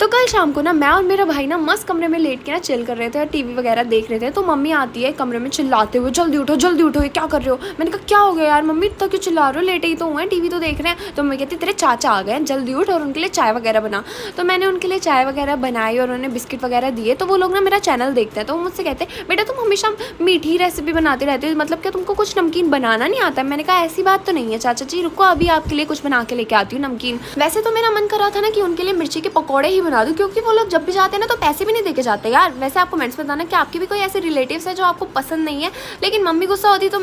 तो कल शाम को ना मैं और मेरा भाई ना मस्त कमरे में लेट के ना चिल कर रहे थे और टीवी वगैरह देख रहे थे। तो मम्मी आती है कमरे में चिल्लाते हुए, जल्दी उठो, ये क्या कर रहे हो। मैंने कहा क्या हो गया यार मम्मी, इतना क्यों चिल्ला रहे हो, लेटे ही तो हुए हैं, टीवी तो देख रहे हैं। तो मम्मी कहती तेरे चाचा आ गए हैं, जल्दी उठ और उनके लिए चाय वगैरह बना। तो मैंने उनके लिए चाय वगैरह बनाई और उन्हें बिस्किट वगैरह दिए। तो वो लोग ना मेरा चैनल देखते हैं, तो वो मुझसे कहते हैं बेटा तुम हमेशा मीठी रेसिपी बनाते रहते हो, मतलब क्या तुमको कुछ नमकीन बनाना नहीं आता। मैंने कहा ऐसी बात तो नहीं है चाचा जी, रुको अभी आपके लिए कुछ बना के लेके आती हूँ नमकीन। वैसे तो मेरा मन कर रहा था ना कि उनके लिए मिर्ची के पकौड़े ही बना दूँ, क्योंकि वो लोग जब भी जाते हैं ना तो पैसे भी नहीं देके जाते यार। वैसे आप कमेंट्स में बताना कि आपके भी कोई ऐसे रिलेटिव्स है जो आपको पसंद नहीं है, लेकिन मम्मी गुस्सा होती तो